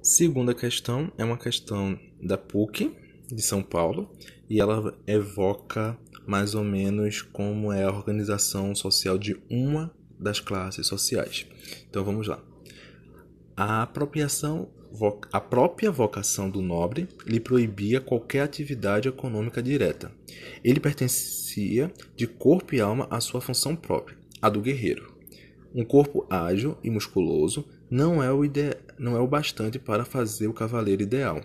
Segunda questão é uma questão da PUC de São Paulo e ela evoca mais ou menos como é a organização social de uma das classes sociais. Então vamos lá. A própria vocação do nobre lhe proibia qualquer atividade econômica direta. Ele pertencia de corpo e alma à sua função própria, a do guerreiro. Um corpo ágil e musculoso não é o bastante para fazer o cavaleiro ideal.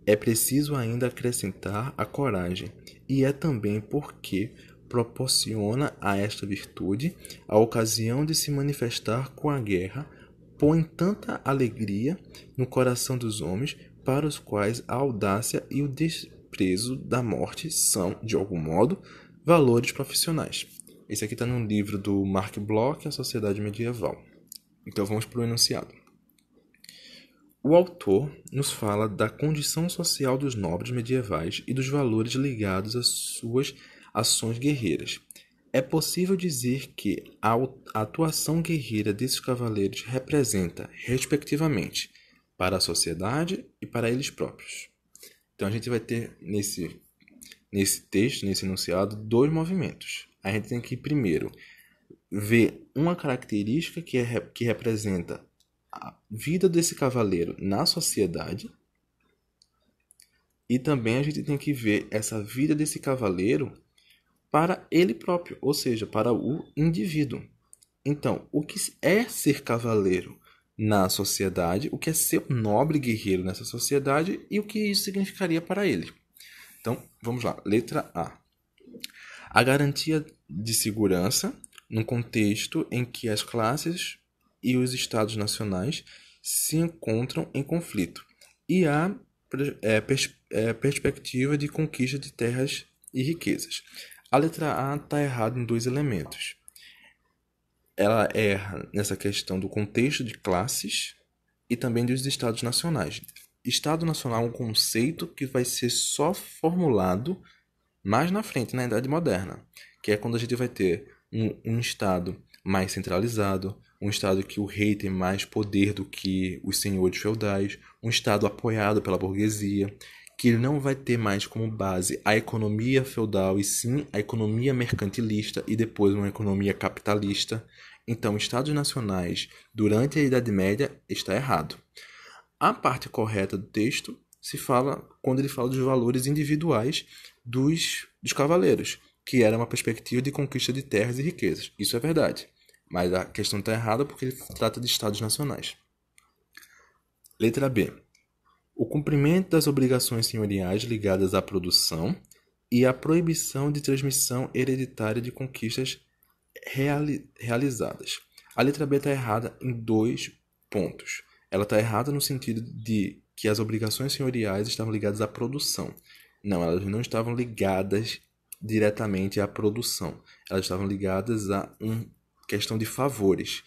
É preciso ainda acrescentar a coragem, e é também porque proporciona a esta virtude a ocasião de se manifestar com a guerra, põe tanta alegria no coração dos homens para os quais a audácia e o desprezo da morte são, de algum modo, valores profissionais. Esse aqui está num livro do Mark Bloch, A Sociedade Medieval. Então vamos para o enunciado. O autor nos fala da condição social dos nobres medievais e dos valores ligados às suas ações guerreiras. É possível dizer que a atuação guerreira desses cavaleiros representa, respectivamente, para a sociedade e para eles próprios. Então a gente vai ter nesse texto, nesse enunciado, dois movimentos. A gente tem que, primeiro, ver uma característica que representa a vida desse cavaleiro na sociedade, e também a gente tem que ver essa vida desse cavaleiro para ele próprio, ou seja, para o indivíduo. Então, o que é ser cavaleiro na sociedade, o que é ser um nobre guerreiro nessa sociedade e o que isso significaria para ele. Então, vamos lá. Letra A. A garantia de segurança num contexto em que as classes e os estados nacionais se encontram em conflito e há perspectiva de conquista de terras e riquezas. A letra A está errada em dois elementos. Ela erra nessa questão do contexto de classes e também dos estados nacionais. Estado nacional é um conceito que vai ser só formulado mais na frente, na Idade Moderna, que é quando a gente vai ter um Estado mais centralizado, um Estado que o rei tem mais poder do que os senhores feudais, um Estado apoiado pela burguesia, que ele não vai ter mais como base a economia feudal e sim a economia mercantilista e depois uma economia capitalista. Então, estados nacionais durante a Idade Média está errado. A parte correta do texto se fala quando ele fala dos valores individuais dos cavaleiros, que era uma perspectiva de conquista de terras e riquezas. Isso é verdade, mas a questão está errada porque ele trata de estados nacionais. Letra B. O cumprimento das obrigações senhoriais ligadas à produção e a proibição de transmissão hereditária de conquistas realizadas. A letra B está errada em dois pontos. Ela está errada no sentido de que as obrigações senhoriais estavam ligadas à produção. Não, elas não estavam ligadas diretamente à produção. Elas estavam ligadas a uma questão de favores.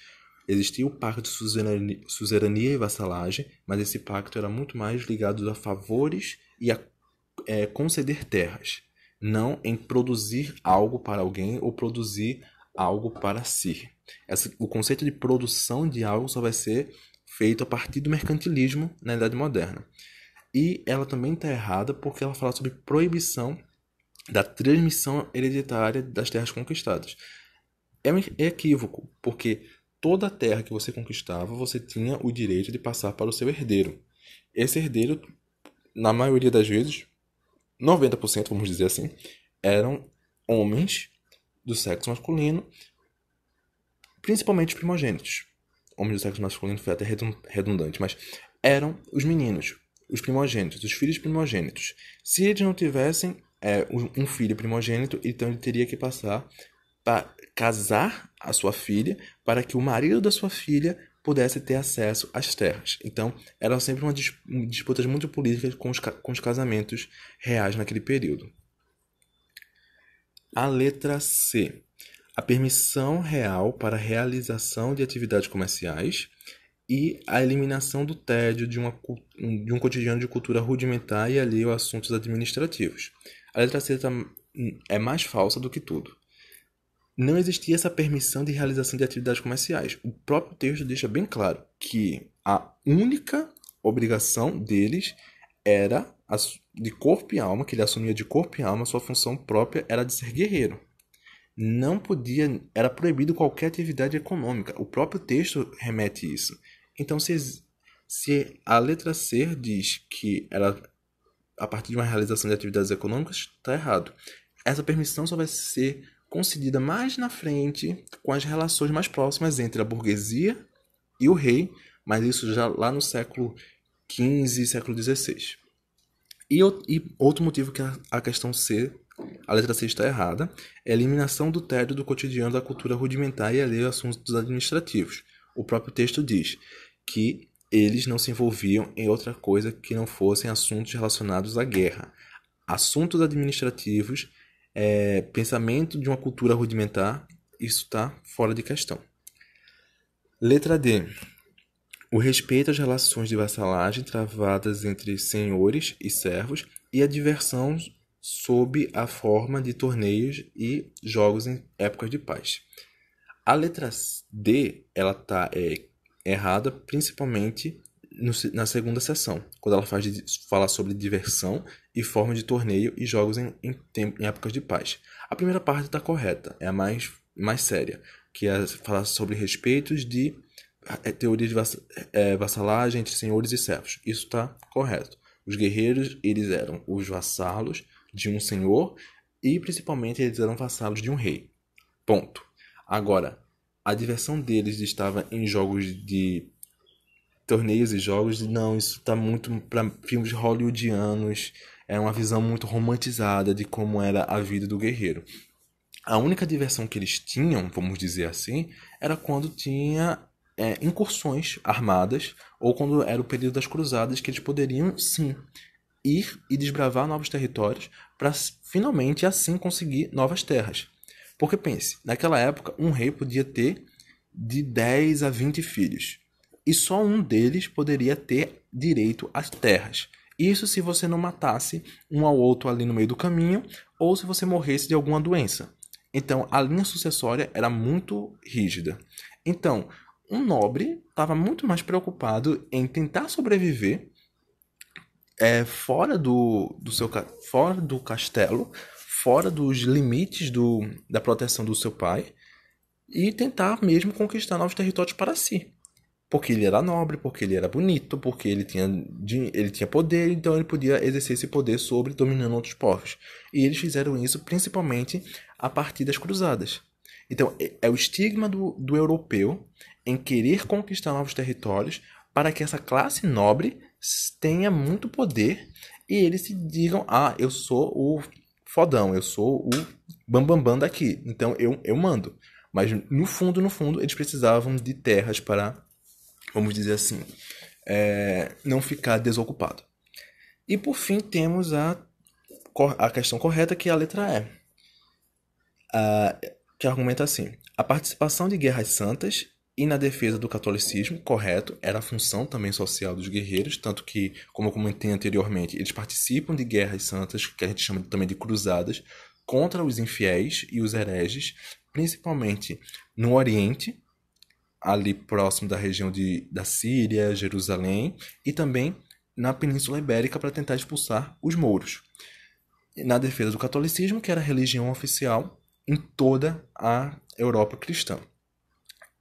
Existia o pacto de suzerania e vassalagem, mas esse pacto era muito mais ligado a favores e a conceder terras, não em produzir algo para alguém ou produzir algo para si. O conceito de produção de algo só vai ser feito a partir do mercantilismo na Idade Moderna. E ela também está errada porque ela fala sobre proibição da transmissão hereditária das terras conquistadas. É um equívoco, porque toda a terra que você conquistava, você tinha o direito de passar para o seu herdeiro. Esse herdeiro, na maioria das vezes, 90%, vamos dizer assim, eram homens do sexo masculino, principalmente os primogênitos. Homens do sexo masculino foi até redundante, mas eram os meninos, os primogênitos, os filhos primogênitos. Se eles não tivessem um filho primogênito, então ele teria que passar para casar a sua filha para que o marido da sua filha pudesse ter acesso às terras. Então, era sempre uma disputas muito políticas com os casamentos reais naquele período. A letra C. A permissão real para a realização de atividades comerciais e a eliminação do tédio de um cotidiano de cultura rudimentar e alheio a assuntos administrativos. A letra C é mais falsa do que tudo. Não existia essa permissão de realização de atividades comerciais. O próprio texto deixa bem claro que a única obrigação deles era de corpo e alma, que ele assumia de corpo e alma, sua função própria era de ser guerreiro. Não podia, era proibido qualquer atividade econômica. O próprio texto remete isso. Então, se a letra C diz que era a partir de uma realização de atividades econômicas, está errado. Essa permissão só vai ser concedida mais na frente, com as relações mais próximas entre a burguesia e o rei, mas isso já lá no século XV, século XVI. E outro motivo que a questão C, a letra C está errada, é a eliminação do tédio do cotidiano da cultura rudimentar e alheio a assuntos administrativos. O próprio texto diz que eles não se envolviam em outra coisa que não fossem assuntos relacionados à guerra. Assuntos administrativos, pensamento de uma cultura rudimentar, isso está fora de questão. Letra D. O respeito às relações de vassalagem travadas entre senhores e servos e a diversão sob a forma de torneios e jogos em épocas de paz. A letra D ela está errada principalmente na segunda seção, quando ela fala sobre diversão e forma de torneio e jogos em épocas de paz. A primeira parte está correta, é a mais séria, que é falar sobre respeitos de teoria de vassalagem entre senhores e servos. Isso está correto. Os guerreiros, eles eram os vassalos de um senhor e principalmente eles eram vassalos de um rei. Ponto. Agora, a diversão deles estava em jogos de torneios e jogos. Não, isso está muito para filmes hollywoodianos. É uma visão muito romantizada de como era a vida do guerreiro. A única diversão que eles tinham, vamos dizer assim, era quando tinha incursões armadas ou quando era o período das cruzadas, que eles poderiam sim ir e desbravar novos territórios para finalmente assim conseguir novas terras. Porque pense, naquela época um rei podia ter de 10 a 20 filhos e só um deles poderia ter direito às terras. Isso se você não matasse um ao outro ali no meio do caminho ou se você morresse de alguma doença. Então a linha sucessória era muito rígida. Então um nobre estava muito mais preocupado em tentar sobreviver fora fora do castelo, fora dos limites da proteção do seu pai e tentar mesmo conquistar novos territórios para si. Porque ele era nobre, porque ele era bonito, porque ele tinha poder, então ele podia exercer esse poder sobre dominando outros povos. E eles fizeram isso principalmente a partir das cruzadas. Então é o estigma do europeu em querer conquistar novos territórios para que essa classe nobre tenha muito poder e eles se digam, eu sou o fodão, eu sou o bambambam daqui, então eu mando. Mas no fundo, eles precisavam de terras para, vamos dizer assim, não ficar desocupado. E por fim temos a questão correta, que é a letra E, que argumenta assim: a participação de guerras santas e na defesa do catolicismo, correto, era a função também social dos guerreiros, tanto que, como eu comentei anteriormente, eles participam de guerras santas, que a gente chama também de cruzadas, contra os infiéis e os hereges, principalmente no Oriente, ali próximo da região da Síria, Jerusalém, e também na Península Ibérica para tentar expulsar os mouros. Na defesa do catolicismo, que era a religião oficial em toda a Europa cristã.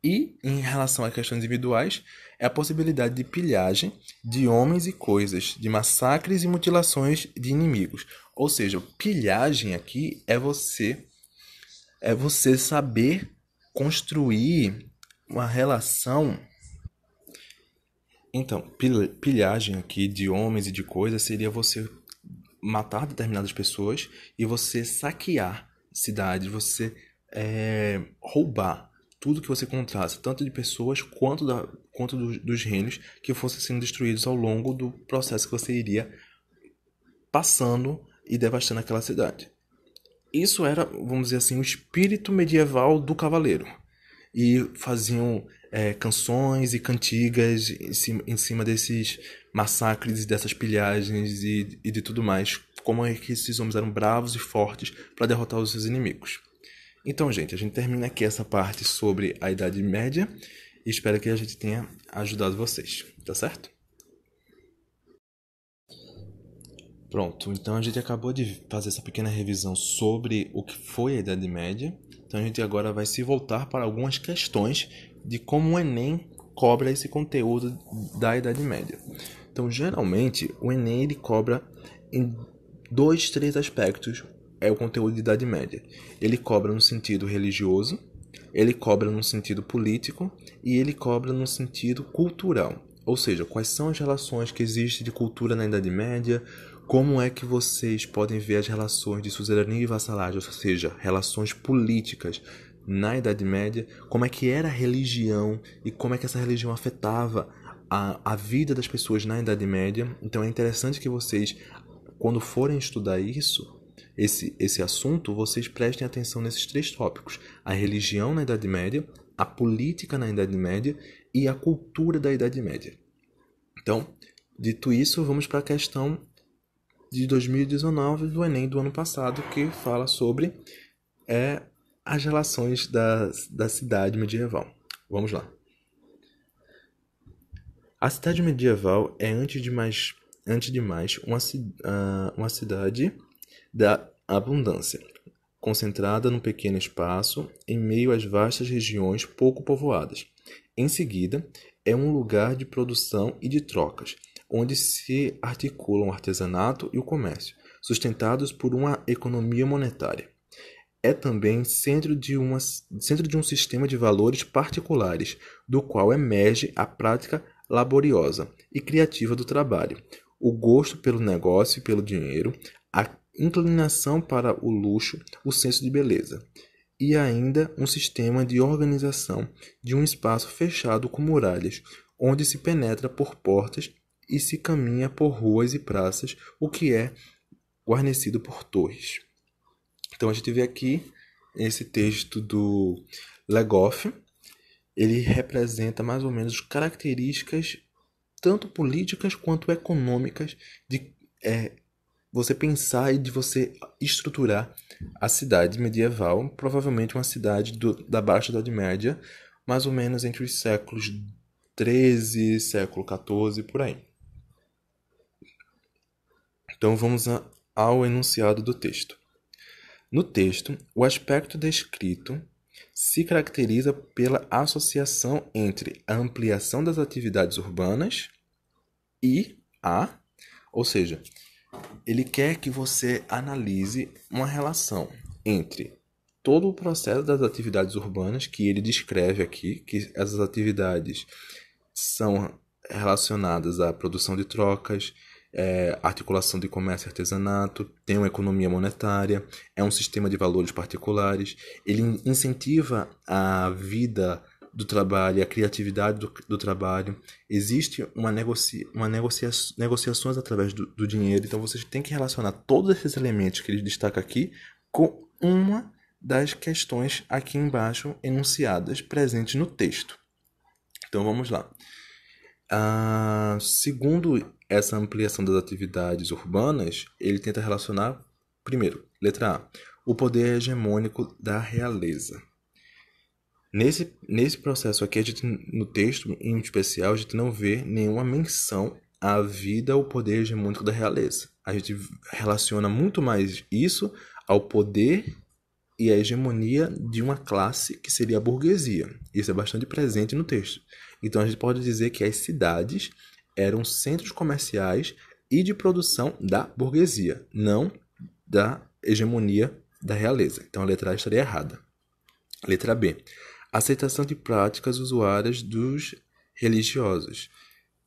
E, em relação a questões individuais, é a possibilidade de pilhagem de homens e coisas, de massacres e mutilações de inimigos. Ou seja, pilhagem aqui é você saber construir uma relação. Então, pilhagem aqui de homens e de coisas seria você matar determinadas pessoas e você saquear cidades, você roubar tudo que você encontrasse, tanto de pessoas quanto dos reinos que fossem sendo destruídos ao longo do processo que você iria passando e devastando aquela cidade. Isso era, vamos dizer assim, o espírito medieval do cavaleiro. E faziam canções e cantigas em cima desses massacres, dessas pilhagens e de tudo mais. Como é que esses homens eram bravos e fortes para derrotar os seus inimigos. Então, gente, a gente termina aqui essa parte sobre a Idade Média e espero que a gente tenha ajudado vocês, tá certo? Pronto, então a gente acabou de fazer essa pequena revisão sobre o que foi a Idade Média. Então a gente agora vai se voltar para algumas questões de como o Enem cobra esse conteúdo da Idade Média. Então, geralmente, o Enem ele cobra em dois, três aspectos o conteúdo de Idade Média. Ele cobra no sentido religioso, ele cobra no sentido político e ele cobra no sentido cultural. Ou seja, quais são as relações que existem de cultura na Idade Média, como é que vocês podem ver as relações de suzerania e vassalagem, ou seja, relações políticas na Idade Média, como é que era a religião e como é que essa religião afetava a vida das pessoas na Idade Média. Então é interessante que vocês, quando forem estudar esse assunto, vocês prestem atenção nesses três tópicos: a religião na Idade Média, a política na Idade Média e a cultura da Idade Média. Então, dito isso, vamos para a questão de 2019 do Enem do ano passado, que fala sobre as relações da cidade medieval. Vamos lá. A cidade medieval é, antes de mais, uma cidade da abundância, concentrada num pequeno espaço em meio às vastas regiões pouco povoadas. Em seguida, é um lugar de produção e de trocas, onde se articulam o artesanato e o comércio, sustentados por uma economia monetária. É também centro de um sistema de valores particulares, do qual emerge a prática laboriosa e criativa do trabalho, o gosto pelo negócio e pelo dinheiro, a inclinação para o luxo, o senso de beleza, e ainda um sistema de organização de um espaço fechado com muralhas, onde se penetra por portas e se caminha por ruas e praças, o que é guarnecido por torres. Então a gente vê aqui esse texto do Legoff. Ele representa mais ou menos características tanto políticas quanto econômicas de você pensar e de você estruturar a cidade medieval, provavelmente uma cidade da Baixa Idade Média, mais ou menos entre os séculos 13, século 14, por aí. Então vamos ao enunciado do texto. No texto, o aspecto descrito se caracteriza pela associação entre a ampliação das atividades urbanas e ou seja, ele quer que você analise uma relação entre todo o processo das atividades urbanas, que ele descreve aqui, que essas atividades são relacionadas à produção de trocas, articulação de comércio e artesanato, tem uma economia monetária, é um sistema de valores particulares, ele incentiva a vida do trabalho, a criatividade do trabalho, existe negociações através do dinheiro, então você tem que relacionar todos esses elementos que ele destaca aqui com uma das questões aqui embaixo enunciadas presentes no texto. Então vamos lá. Segundo essa ampliação das atividades urbanas, ele tenta relacionar, primeiro, letra A, o poder hegemônico da realeza. Nesse processo aqui, no texto em especial, a gente não vê nenhuma menção à vida ou poder hegemônico da realeza. A gente relaciona muito mais isso ao poder e à hegemonia de uma classe que seria a burguesia. Isso é bastante presente no texto. Então a gente pode dizer que as cidades eram centros comerciais e de produção da burguesia, não da hegemonia da realeza. Então a letra A estaria errada. Letra B. Aceitação de práticas usuárias dos religiosos.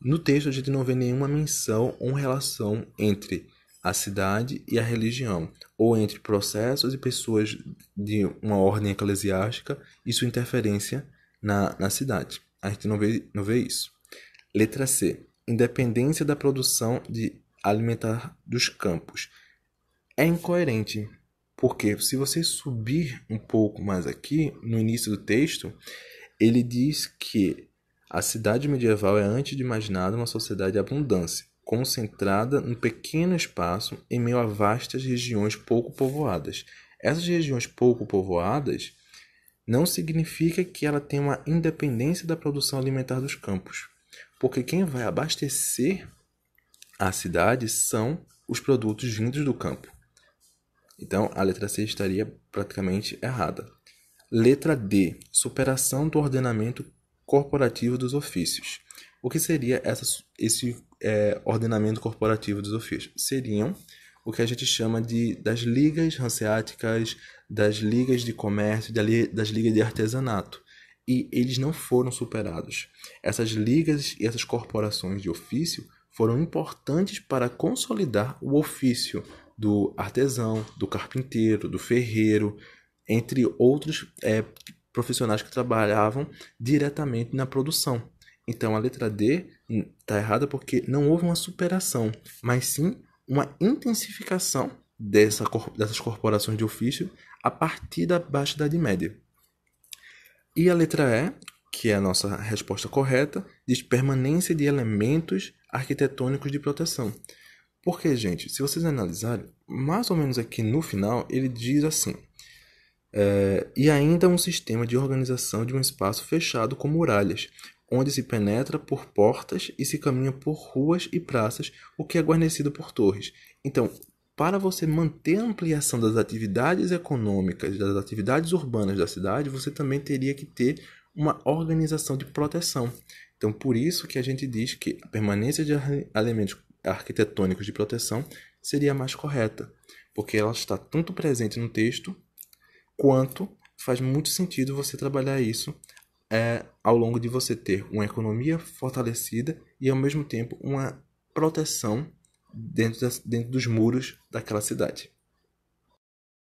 No texto a gente não vê nenhuma menção ou relação entre a cidade e a religião, ou entre processos e pessoas de uma ordem eclesiástica e sua interferência na cidade. A gente não vê isso. Letra C. Independência da produção de alimentar dos campos. É incoerente, porque se você subir um pouco mais aqui, no início do texto, ele diz que a cidade medieval é, antes de mais nada, uma sociedade de abundância, concentrada num pequeno espaço em meio a vastas regiões pouco povoadas. Essas regiões pouco povoadas não significa que ela tem uma independência da produção alimentar dos campos, porque quem vai abastecer a cidade são os produtos vindos do campo. Então, a letra C estaria praticamente errada. Letra D. Superação do ordenamento corporativo dos ofícios. O que seria esse ordenamento corporativo dos ofícios? Seriam o que a gente chama das ligas hanseáticas, das ligas de comércio, das ligas de artesanato. E eles não foram superados. Essas ligas e essas corporações de ofício foram importantes para consolidar o ofício do artesão, do carpinteiro, do ferreiro, entre outros profissionais que trabalhavam diretamente na produção. Então a letra D está errada porque não houve uma superação, mas sim uma intensificação dessas corporações de ofício a partir da Baixa Idade Média. E a letra E, que é a nossa resposta correta, diz permanência de elementos arquitetônicos de proteção. Porque, gente, se vocês analisarem, mais ou menos aqui no final, ele diz assim: e ainda um sistema de organização de um espaço fechado com muralhas, onde se penetra por portas e se caminha por ruas e praças, o que é guarnecido por torres. Então, para você manter a ampliação das atividades econômicas, das atividades urbanas da cidade, você também teria que ter uma organização de proteção. Então, por isso que a gente diz que a permanência de elementos arquitetônicos de proteção seria a mais correta, porque ela está tanto presente no texto, quanto faz muito sentido você trabalhar isso ao longo de você ter uma economia fortalecida e, ao mesmo tempo, uma proteção dentro dos muros daquela cidade.